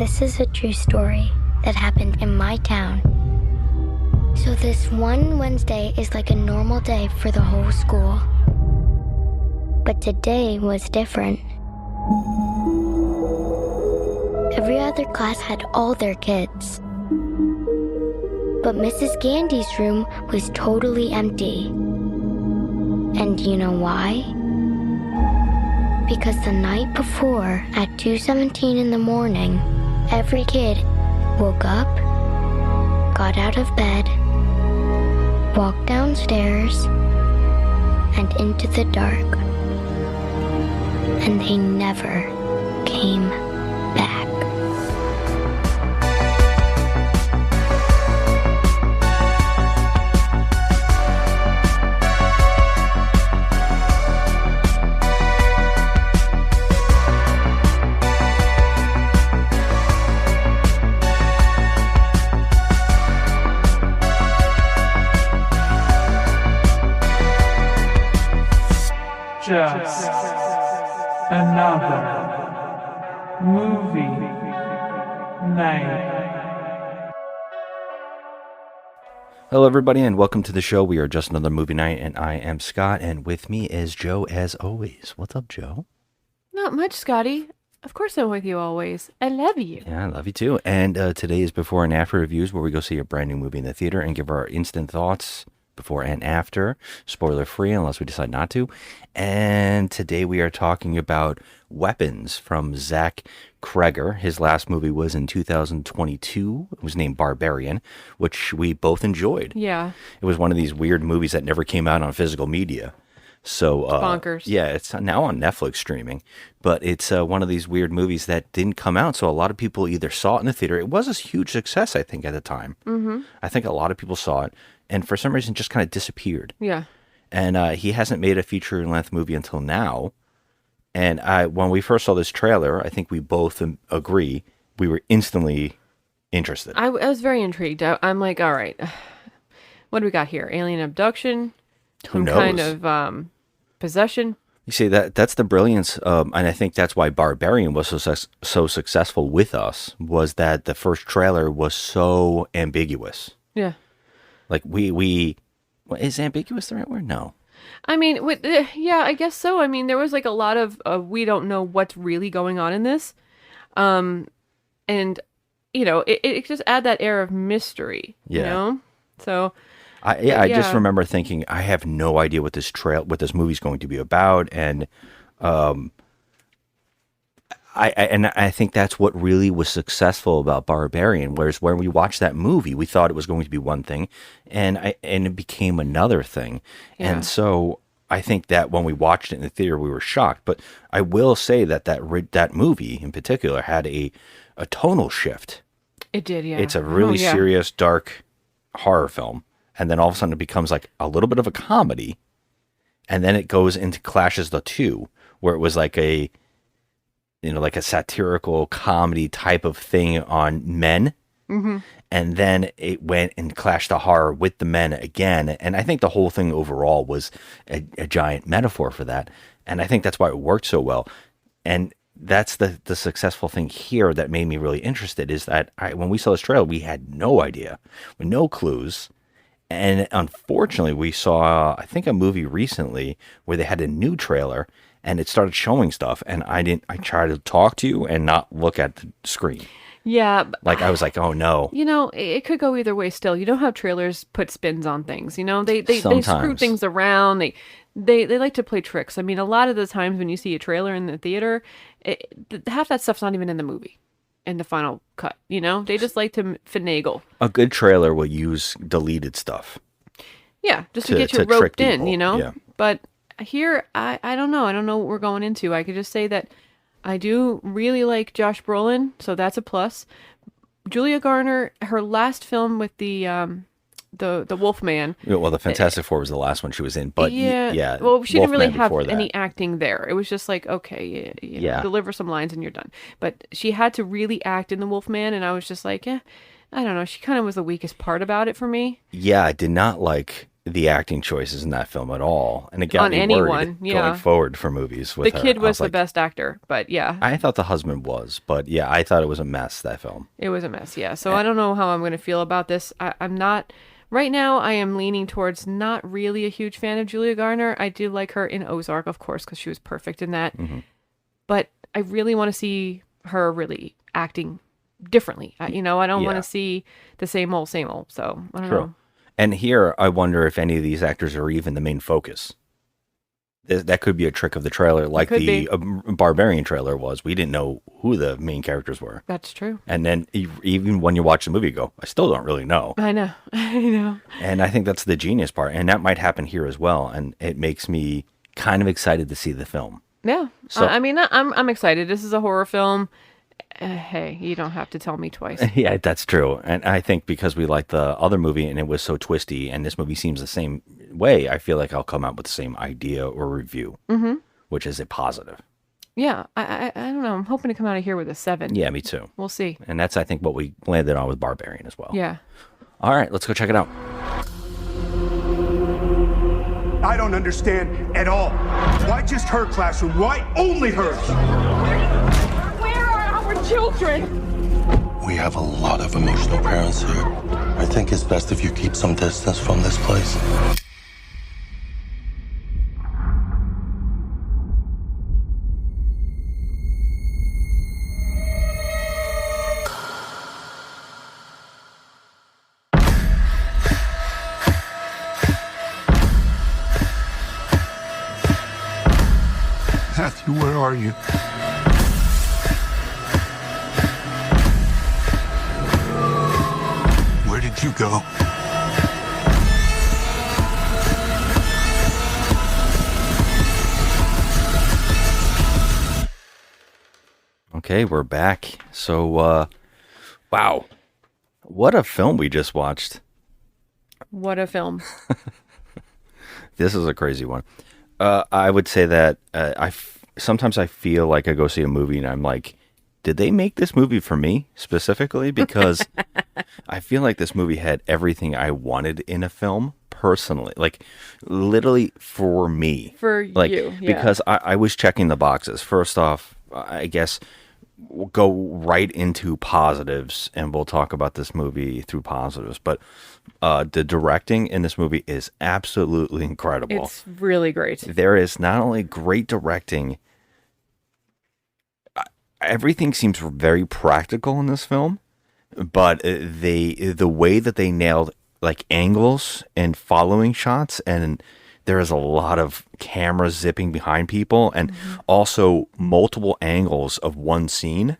This is a true story that happened in my town. So this one Wednesday is like a normal day for the whole school. But today was different. Every other class had all their kids. But Mrs. Gandy's room was totally empty. And you know why? Because the night before, at 2:17 in the morning, every kid woke up, got out of bed, walked downstairs, and into the dark. And they never came back. Just another movie night. Hello, everybody, and welcome to the show. We are Just Another Movie Night, and I am Scott, and with me is Joe, as always. What's up, Joe? Not much, Scotty. Of course I'm with you always. I love you. Yeah, I love you too. And today is before and after reviews, where we go see a brand new movie in the theater and give our instant thoughts before and after, spoiler free unless we decide not to. And today we are talking about Weapons from Zach Cregger. His last movie was in 2022. It was named Barbarian, which we both enjoyed. Yeah. It was one of these weird movies that never came out on physical media. So bonkers. Yeah, it's now on Netflix streaming, but it's one of these weird movies that didn't come out. So a lot of people either saw it in the theater. It was a huge success, I think, at the time. Mm-hmm. I think a lot of people saw it, and for some reason just kind of disappeared. Yeah. And he hasn't made a feature-length movie until now. And when we first saw this trailer, I think we both agree, we were instantly interested. I was very intrigued. I'm like, all right, what do we got here? Alien abduction? Who knows? Kind of possession? You see, that's the brilliance, and I think that's why Barbarian was so successful with us, was that the first trailer was so ambiguous. Yeah. Like, is ambiguous the right word? No. I mean, yeah, I guess so. I mean, there was like a lot of, we don't know what's really going on in this. And, you know, it just add that air of mystery, you know? So... I just remember thinking, I have no idea what this movie's going to be about, and I think that's what really was successful about Barbarian. Whereas when we watched that movie, we thought it was going to be one thing, and it became another thing. Yeah. And so I think that when we watched it in the theater, we were shocked. But I will say that movie in particular had a tonal shift. It did, yeah. It's a really serious, dark horror film. And then all of a sudden it becomes like a little bit of a comedy. And then it goes into clashes the two, where it was like a satirical comedy type of thing on men. Mm-hmm. And then it went and clashed the horror with the men again. And I think the whole thing overall was a giant metaphor for that. And I think that's why it worked so well. And that's the successful thing here that made me really interested, is that when we saw this trailer, we had no idea, with no clues. And unfortunately, we saw, I think, a movie recently where they had a new trailer and it started showing stuff. And I tried to talk to you and not look at the screen. Yeah. Like, I was like, oh no. You know, it could go either way still. You know how trailers put spins on things. You know, they screw things around. They like to play tricks. I mean, a lot of the times when you see a trailer in the theater, half that stuff's not even in the movie. In the final cut, you know, they just like to finagle. A good trailer will use deleted stuff. Yeah, just to get you roped in, you know. Yeah. But here, I don't know. I don't know what we're going into. I could just say that I do really like Josh Brolin, so that's a plus. Julia Garner, her last film with the Wolfman. Well, the Fantastic Four was the last one she was in, but yeah. Well, she didn't really have any acting there. It was just like, okay, you know, deliver some lines and you're done. But she had to really act in the Wolfman, and I was just like, I don't know. She kind of was the weakest part about it for me. Yeah, I did not like the acting choices in that film at all, and it got On me anyone, worried yeah. going forward for movies with The her. kid was the like, best actor, but yeah. I thought the husband was, but yeah, I thought it was a mess, that film. It was a mess, yeah. So I don't know how I'm going to feel about this. I'm not... Right now, I am leaning towards not really a huge fan of Julia Garner. I do like her in Ozark, of course, because she was perfect in that. Mm-hmm. But I really want to see her really acting differently. I don't want to see the same old, same old. So I don't know. And here, I wonder if any of these actors are even the main focus. That could be a trick of the trailer, like the Barbarian trailer was. We didn't know who the main characters were. That's true. And then even when you watch the movie, you go, I still don't really know. I know. And I think that's the genius part. And that might happen here as well. And it makes me kind of excited to see the film. Yeah. So, I'm excited. This is a horror film. Hey, you don't have to tell me twice. Yeah, that's true. And I think because we liked the other movie and it was so twisty, and this movie seems the same way, I feel like I'll come out with the same idea or review, which is a positive. Yeah, I don't know. I'm hoping to come out of here with a 7. Yeah, me too. We'll see. And that's, I think, what we landed on with Barbarian as well. Yeah. All right, let's go check it out. I don't understand at all. Why just her classroom? Why only hers? Where are our children? We have a lot of emotional parents here. I think it's best if you keep some distance from this place. Matthew, where are you? Where did you go? Okay, we're back. So, wow. What a film we just watched. What a film. This is a crazy one. I would say that sometimes I feel like I go see a movie and I'm like, did they make this movie for me specifically? Because I feel like this movie had everything I wanted in a film personally, like literally for me. For like, you, yeah. Because I was checking the boxes. First off, I guess we'll go right into positives and we'll talk about this movie through positives. But the directing in this movie is absolutely incredible. It's really great. There is not only great directing, everything seems very practical in this film, but the way that they nailed like angles and following shots, and there is a lot of cameras zipping behind people, and also multiple angles of one scene,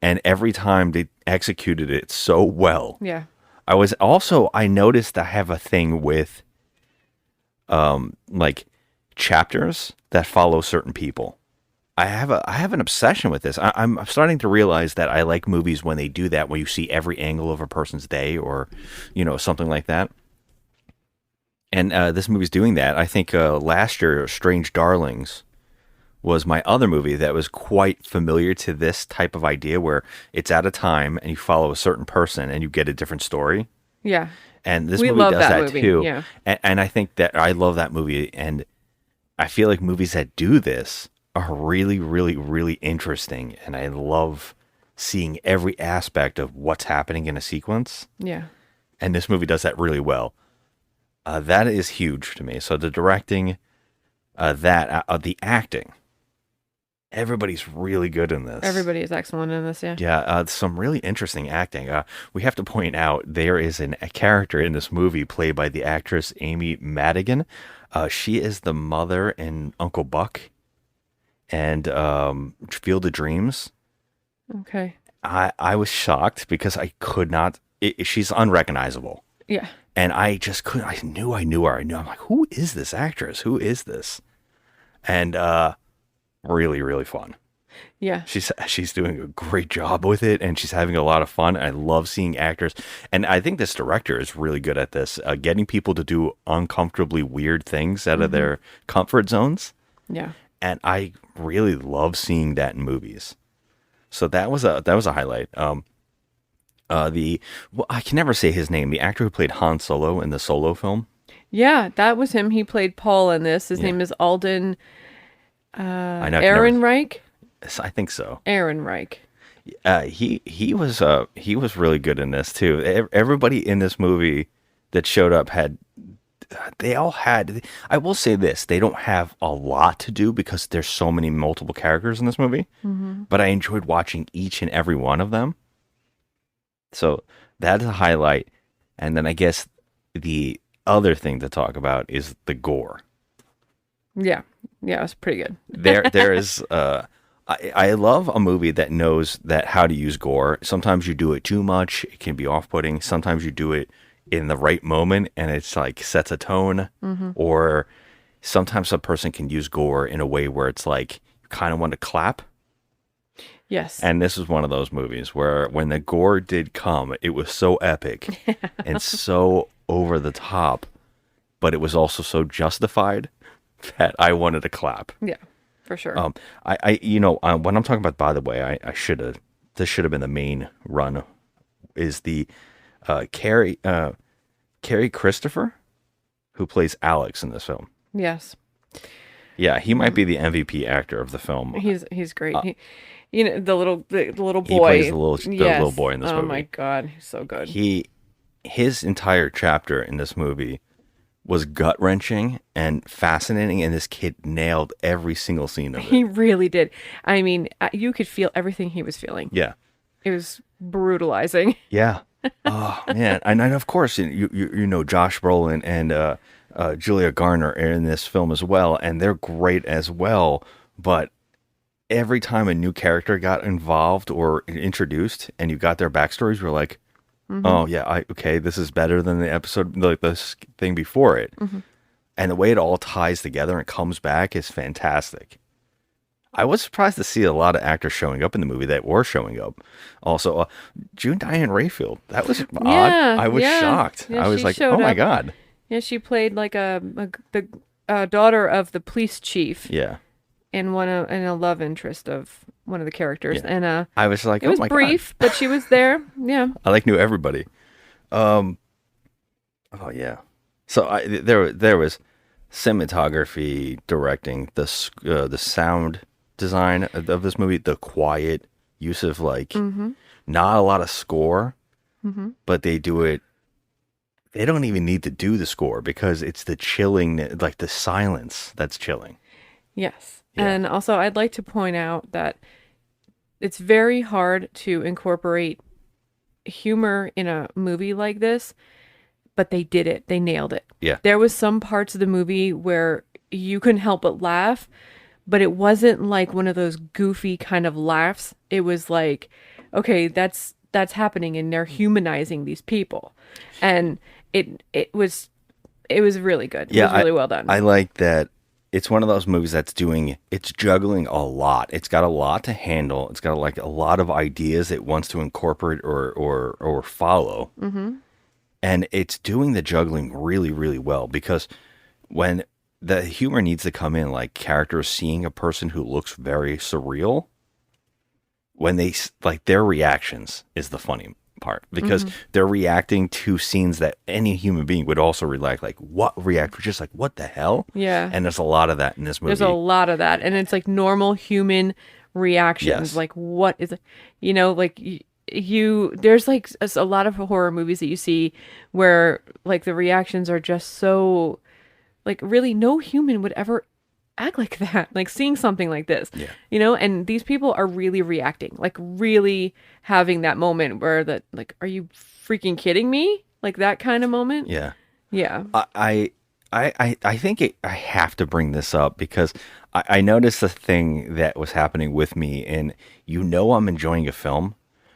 and every time they executed it so well. Yeah. I noticed I have a thing with like chapters that follow certain people. I have an obsession with this. I'm starting to realize that I like movies when they do that, when you see every angle of a person's day, or something like that. And this movie's doing that. I think last year, Strange Darlings was my other movie that was quite familiar to this type of idea, where it's at a time and you follow a certain person and you get a different story. Yeah. And this We movie love does that that movie, too. yeah. And I think that I love that movie, and I feel like movies that do this are really, really, really interesting, and I love seeing every aspect of what's happening in a sequence. Yeah. And this movie does that really well. That is huge to me. So the directing, the acting, everybody's really good in this. Everybody is excellent in this, yeah. Yeah, some really interesting acting. We have to point out there is a character in this movie played by the actress Amy Madigan. She is the mother in Uncle Buck and Field of Dreams. Okay. I was shocked because I could not. She's unrecognizable. Yeah. And I just couldn't. I knew her. I'm like, who is this actress? Who is this? And really, really fun. Yeah. She's doing a great job with it, and she's having a lot of fun. I love seeing actors, and I think this director is really good at this, getting people to do uncomfortably weird things out of their comfort zones. Yeah. And I really love seeing that in movies. So that was a highlight. I can never say his name. The actor who played Han Solo in the Solo film. Yeah, that was him. He played Paul in this. His name is Alden Ehrenreich. I think so. Ehrenreich. He was really good in this too. Everybody in this movie that showed up they all had. I will say this: they don't have a lot to do because there's so many multiple characters in this movie. Mm-hmm. But I enjoyed watching each and every one of them. So that's a highlight. And then I guess the other thing to talk about is the gore. Yeah, it was pretty good. there is. I love a movie that knows that how to use gore. Sometimes you do it too much; it can be off-putting. Sometimes you do it in the right moment and it's like sets a tone. Mm-hmm. Or sometimes a person can use gore in a way where it's like you kind of want to clap. Yes. And this is one of those movies where when the gore did come, it was so epic and so over the top, but it was also so justified that I wanted to clap. Yeah, for sure. When I'm talking about, by the way, this should have been the main run, is the Carrie Christopher, who plays Alex in this film. Yes. Yeah, he might be the MVP actor of the film. He's great. The little boy. He plays the little boy in this movie. Oh my god, he's so good. His entire chapter in this movie was gut-wrenching and fascinating, and this kid nailed every single scene of it. He really did. I mean, you could feel everything he was feeling. Yeah. It was brutalizing. Yeah. Oh, man. And of course, you know Josh Brolin and Julia Garner are in this film as well, and they're great as well. But every time a new character got involved or introduced and you got their backstories, you're like, mm-hmm. Oh, yeah, this is better than the episode, like this thing before it. Mm-hmm. And the way it all ties together and comes back is fantastic. I was surprised to see a lot of actors showing up in the movie that were showing up. Also, June Diane Raphael. That was odd. I was shocked. Yeah, I was like, oh my God. Yeah, she played like the daughter of the police chief. Yeah. And a love interest of one of the characters. Yeah. And I was like, it was brief, but she was there. Yeah. I knew everybody. Oh yeah. So there was cinematography, directing, the sound design of this movie, the quiet use of mm-hmm. not a lot of score, mm-hmm. but they do it. They don't even need to do the score because it's the chilling, like the silence that's chilling. Yes. Yeah. And also I'd like to point out that it's very hard to incorporate humor in a movie like this, but they did it. They nailed it. Yeah. There was some parts of the movie where you couldn't help but laugh, but it wasn't like one of those goofy kind of laughs. It was like, okay, that's happening and they're humanizing these people. And it was really good. It was really well done. I like that. It's one of those movies it's juggling a lot. It's got a lot to handle. It's got like a lot of ideas it wants to incorporate or follow. Mm-hmm. And it's doing the juggling really, really well because when the humor needs to come in, like characters seeing a person who looks very surreal, when they, like their reactions is the funny part because mm-hmm. they're reacting to scenes that any human being would also react just like what the hell. Yeah. And there's a lot of that in this movie. There's a lot of that, and it's like normal human reactions. Yes. Like what is it, like there's like a lot of horror movies that you see where like the reactions are just so like really no human would ever act like that, like seeing something like this. Yeah. And these people are really reacting, like really having that moment where that, like, are you freaking kidding me? Like that kind of moment. Yeah. Yeah. I think I have to bring this up because I noticed a thing that was happening with me, and I'm enjoying a film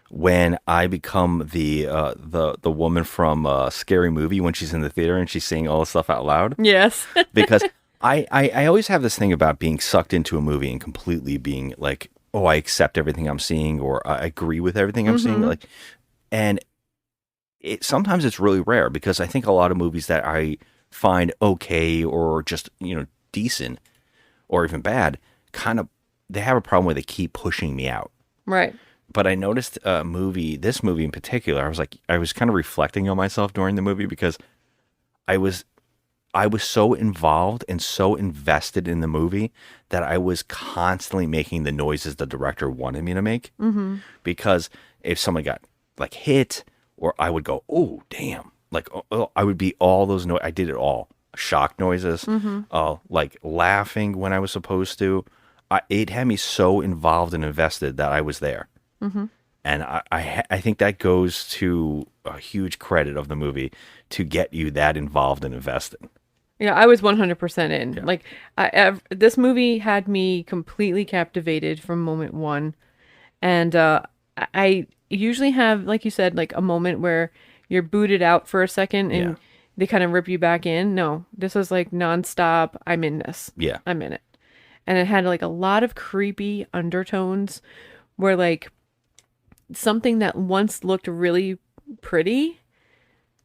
when I become the woman from Scary Movie when she's in the theater and she's saying all the stuff out loud. Yes. Because I always have this thing about being sucked into a movie and completely being like, oh, I accept everything I'm seeing or I agree with everything I'm mm-hmm. seeing. And sometimes it's really rare because I think a lot of movies that I find okay or just, decent or even bad, kind of, they have a problem where they keep pushing me out. Right. But I noticed this movie in particular, I was kind of reflecting on myself during the movie because I was so involved and so invested in the movie that I was constantly making the noises the director wanted me to make. Mm-hmm. Because if someone got like hit, or I would go, oh, damn. Like, I would be all those I did it all. Shock noises, like laughing when I was supposed to. It had me so involved and invested that I was there. Mm-hmm. And I think that goes to a huge credit of the movie to get you that involved and invested. Yeah, I was 100% in. Yeah. Like, this movie had me completely captivated from moment one. And I usually have, like you said, like a moment where you're booted out for a second and they kind of rip you back in. No, this was like nonstop. I'm in this. Yeah. I'm in it. And it had like a lot of creepy undertones where like something that once looked really pretty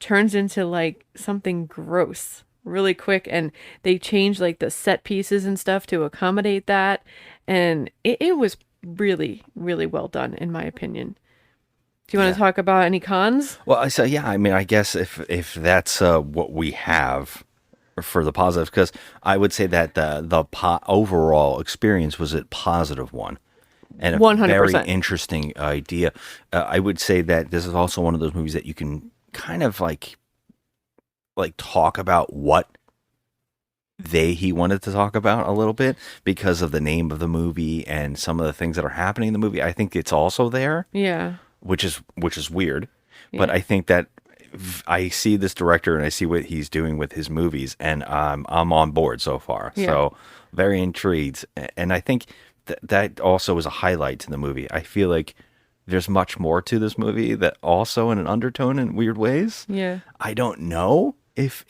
turns into like something gross really quick, and they change like the set pieces and stuff to accommodate that, and it was really, really well done in my opinion. Do you want to talk about any cons? Well, I mean, I guess if that's what we have for the positive, because I would say that the overall experience was a positive one. And a 100%. very interesting idea. I would say that this is also one of those movies that you can kind of like talk about what he wanted to talk about a little bit because of the name of the movie and some of the things that are happening in the movie. I think it's also there. Yeah. Which is weird. Yeah. But I think that I see this director and I see what he's doing with his movies, and I'm on board so far. Yeah. So very intrigued. And I think that also is a highlight to the movie. I feel like there's much more to this movie that also in an undertone in weird ways. Yeah. I don't know if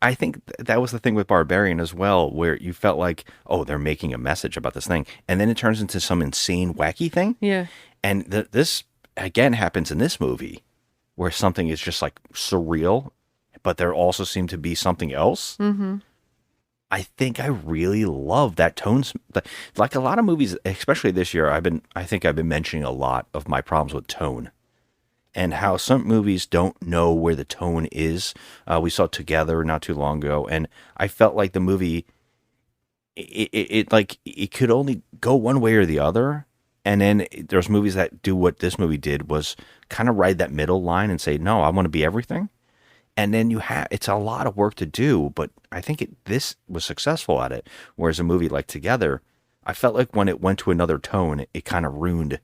I think that was the thing with Barbarian as well, where you felt like, oh, they're making a message about this thing. And then it turns into some insane, wacky thing. Yeah. And this, again, happens in this movie where something is just like surreal, but there also seemed to be something else. Mm-hmm. I think I really love that tone. Like a lot of movies, especially this year, I think I've been mentioning a lot of my problems with tone and how some movies don't know where the tone is. We saw Together not too long ago, and I felt like the movie, it could only go one way or the other. And then there's movies that do what this movie did, was kind of ride that middle line and say, no, I want to be everything. And then it's a lot of work to do, but I think this was successful at it. Whereas a movie like Together, I felt like when it went to another tone, it kind of ruined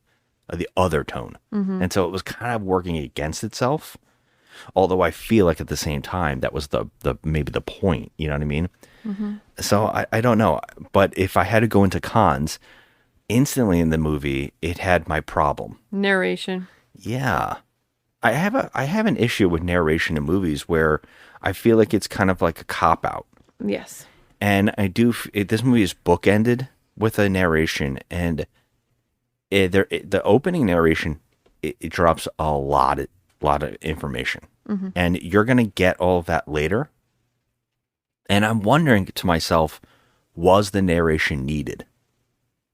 the other tone. Mm-hmm. And so it was kind of working against itself. Although I feel like at the same time, that was the maybe the point, you know what I mean? Mm-hmm. So I don't know. But if I had to go into cons, instantly in the movie, it had my problem. Narration. Yeah. I have an issue with narration in movies where I feel like it's kind of like a cop-out. Yes. And this movie is bookended with a narration, and the opening narration, it drops a lot of information. Mm-hmm. And you're going to get all of that later. And I'm wondering to myself, was the narration needed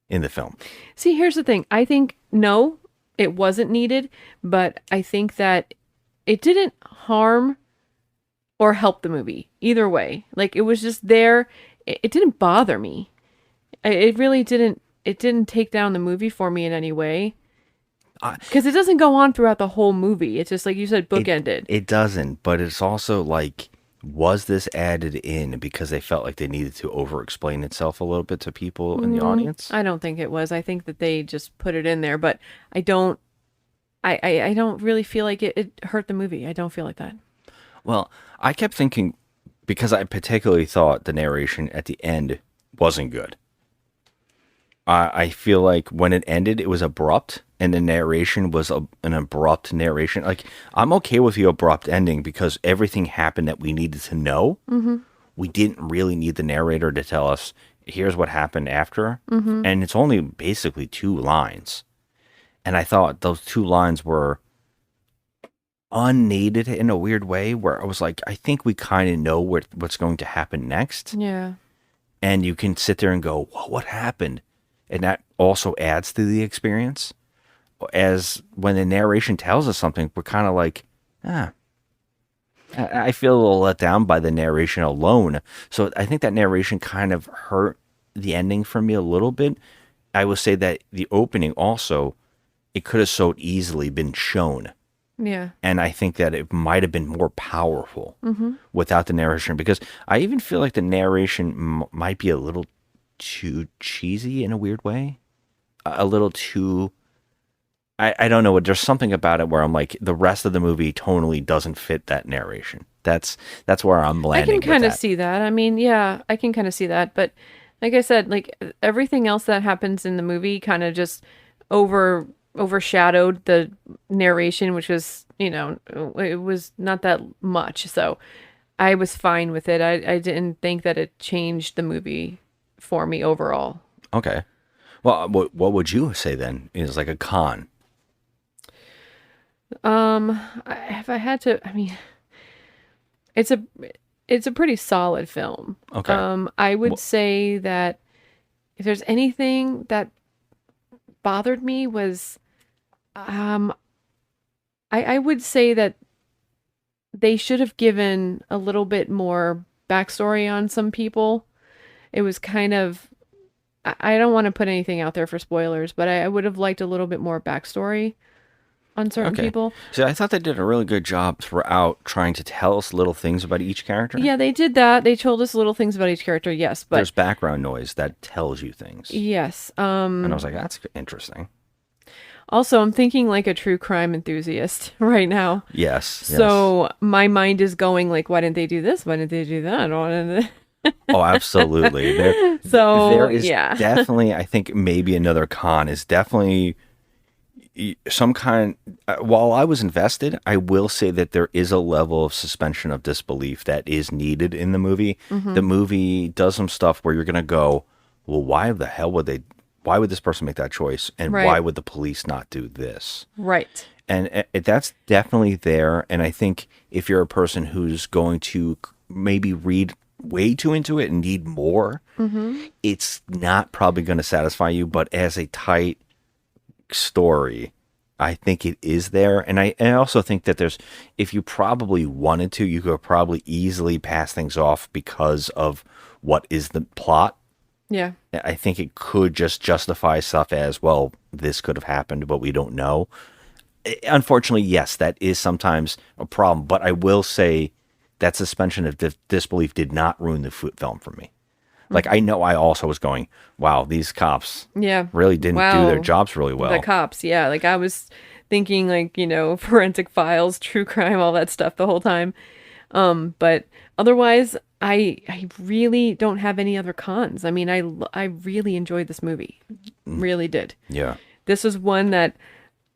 in the film? See, here's the thing. I think, no, it wasn't needed, but I think that it didn't harm or help the movie either way. Like, it was just there. It didn't bother me. It really didn't. It didn't take down the movie for me in any way. Because it doesn't go on throughout the whole movie. It's just like you said, bookended. It doesn't, but it's also like, was this added in because they felt like they needed to over-explain itself a little bit to people in the audience? I don't think it was. I think that they just put it in there, but I don't really feel like it hurt the movie. I don't feel like that. Well, I kept thinking, because I particularly thought the narration at the end wasn't good. I feel like when it ended, it was abrupt, and the narration was an abrupt narration. Like, I'm okay with the abrupt ending because everything happened that we needed to know. Mm-hmm. We didn't really need the narrator to tell us, here's what happened after. Mm-hmm. And it's only basically 2 lines. And I thought those 2 lines were unneeded in a weird way, where I was like, I think we kind of know what's going to happen next. Yeah. And you can sit there and go, well, what happened? And that also adds to the experience. as when the narration tells us something, we're kind of like, I feel a little let down by the narration alone. So I think that narration kind of hurt the ending for me a little bit. I will say that the opening also, it could have so easily been shown. Yeah. And I think that it might have been more powerful without the narration, because I even feel like the narration might be a little too cheesy in a weird way. A little too, I don't know. There's something about it where I'm like, the rest of the movie tonally doesn't fit that narration. That's where I'm landing. I can kind of see that. I mean, yeah, I can kind of see that. But like I said, like everything else that happens in the movie kind of just overshadowed the narration, which was, it was not that much. So I was fine with it. I didn't think that it changed the movie for me overall. Okay. Well, what would you say then is like a con? If I had to, I mean, it's a pretty solid film. Okay. I would say that if there's anything that bothered me was, I would say that they should have given a little bit more backstory on some people. It was kind of, I don't want to put anything out there for spoilers, but I would have liked a little bit more backstory on certain people. So I thought they did a really good job throughout trying to tell us little things about each character. Yeah, they did that. They told us little things about each character, yes. But there's background noise that tells you things. Yes. And I was like, that's interesting. Also, I'm thinking like a true crime enthusiast right now. Yes. So my mind is going like, why didn't they do this? Why didn't they do that? Oh, absolutely. There is definitely, I think maybe another con is definitely some kind. While I was invested, I will say that there is a level of suspension of disbelief that is needed in the movie. The movie does some stuff where you're going to go, well, why would this person make that choice? And why would the police not do this? Right. And that's definitely there. And I think if you're a person who's going to maybe read way too into it and need more, it's not probably going to satisfy you. But as a tight story, I think it is there. And I also think that if you probably wanted to, you could probably easily pass things off because of what is the plot. Yeah. I think it could just justify stuff as, well, this could have happened, but we don't know. Unfortunately, yes, that is sometimes a problem. But I will say that suspension of disbelief did not ruin the film for me. Like, I know I also was going, wow, these cops really didn't do their jobs really well. The cops, yeah. Like, I was thinking, like, forensic files, true crime, all that stuff the whole time. But otherwise, I really don't have any other cons. I mean, I really enjoyed this movie. Really did. Yeah. This was one that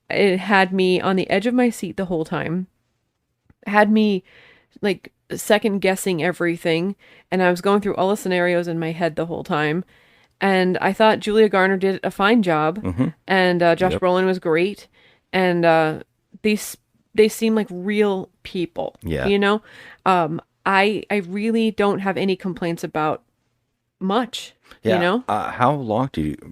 it had me on the edge of my seat the whole time. Had me, like, second guessing everything, and I was going through all the scenarios in my head the whole time, and I thought Julia Garner did a fine job, and Josh Brolin was great, and they seem like real people. I really don't have any complaints about much. How long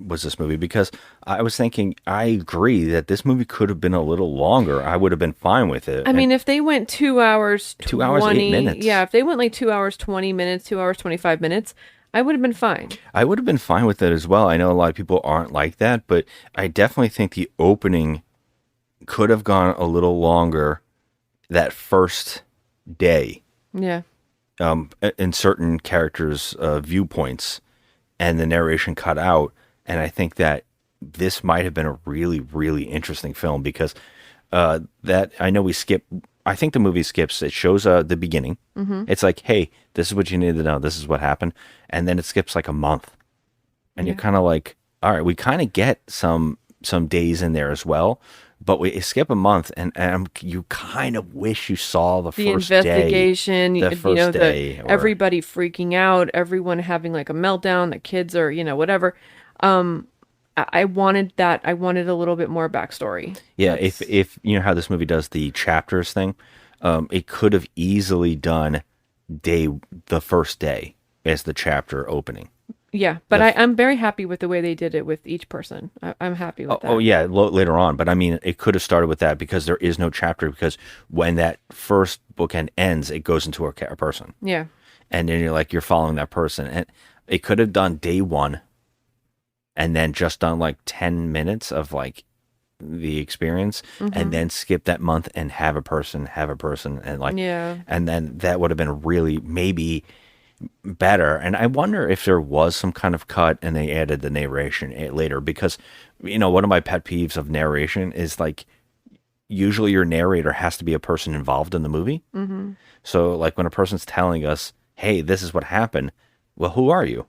was this movie? Because I was thinking, I agree that this movie could have been a little longer. I would have been fine with it. I mean, if they went 2 hours, 2 hours, 8 minutes. Yeah, if they went like 2 hours, 20 minutes, 2 hours, 25 minutes, I would have been fine. I would have been fine with it as well. I know a lot of people aren't like that, but I definitely think the opening could have gone a little longer that first day. Yeah. In certain characters' viewpoints, and the narration cut out. And I think that this might have been a really, really interesting film because that I know we skip. I think the movie skips. It shows the beginning. It's like, hey, this is what you need to know. This is what happened. And then it skips like a month. And you're kind of like, all right, we kind of get some days in there as well. But we skip a month, and you kind of wish you saw the first investigation, day, the first day, everybody freaking out, everyone having like a meltdown, the kids are, whatever. I wanted that. I wanted a little bit more backstory. Yeah, if you know how this movie does the chapters thing, it could have easily done the first day as the chapter opening. Yeah, but I'm very happy with the way they did it with each person. I'm happy with that. Oh yeah, later on. But I mean, it could have started with that because there is no chapter, because when that first bookend ends, it goes into a person. Yeah. And then you're following that person. And it could have done day one and then just done like 10 minutes of like the experience, and then skip that month and have a person and like, and then that would have been really maybe better. And I wonder if there was some kind of cut and they added the narration later, because one of my pet peeves of narration is like, usually your narrator has to be a person involved in the movie. So like when a person's telling us, hey, this is what happened, well, who are you?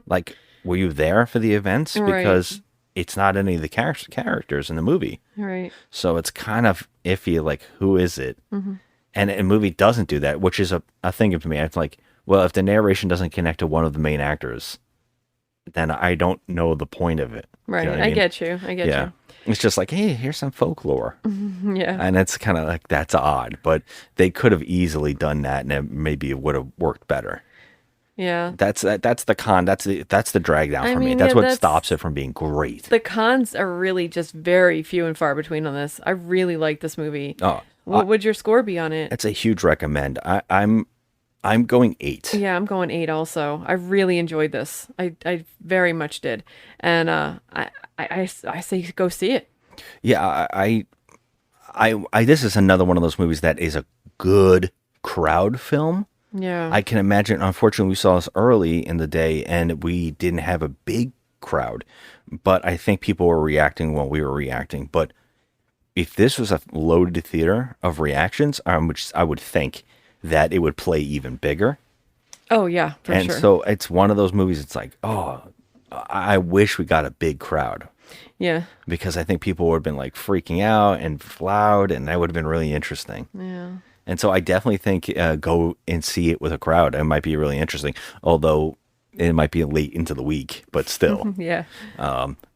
Like, were you there for the events? Because it's not any of the characters in the movie. Right. So it's kind of iffy, like, who is it? And a movie doesn't do that, which is a thing for me. I'm like, well, if the narration doesn't connect to one of the main actors, then I don't know the point of it. Right. You know what I mean? get you. Yeah. It's just like, hey, here's some folklore. Yeah. And it's kind of like, that's odd. But they could have easily done that, and maybe it would have worked better. Yeah. That's the con. That's the drag down for me. That's what stops it from being great. The cons are really just very few and far between on this. I really like this movie. Oh, what would your score be on it? It's a huge recommend. I'm going 8. Yeah, I'm going 8 also. I really enjoyed this. I very much did. And I say go see it. Yeah, I this is another one of those movies that is a good crowd film. Yeah. I can imagine, unfortunately, we saw this early in the day and we didn't have a big crowd, but I think people were reacting when we were reacting. But if this was a loaded theater of reactions, which I would think that it would play even bigger. Oh, yeah, for sure. And so it's one of those movies, it's like, oh, I wish we got a big crowd. Yeah. Because I think people would have been like freaking out and loud, and that would have been really interesting. Yeah. And so I definitely think go and see it with a crowd. It might be really interesting, although it might be late into the week, but still. Yeah.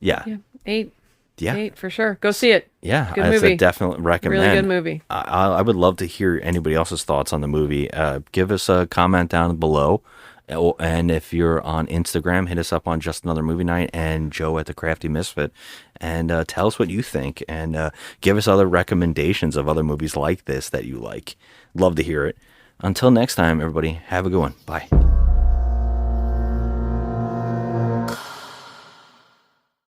Yeah. 8. Yeah. 8 for sure. Go see it. Yeah. Good It's movie. a definite recommend. Really good movie. I would love to hear anybody else's thoughts on the movie. Give us a comment down below. And if you're on Instagram, hit us up on Just Another Movie Night and Joe at the Crafty Misfit, and tell us what you think, and give us other recommendations of other movies like this that you like. Love to hear it. Until next time, everybody, have a good one. Bye.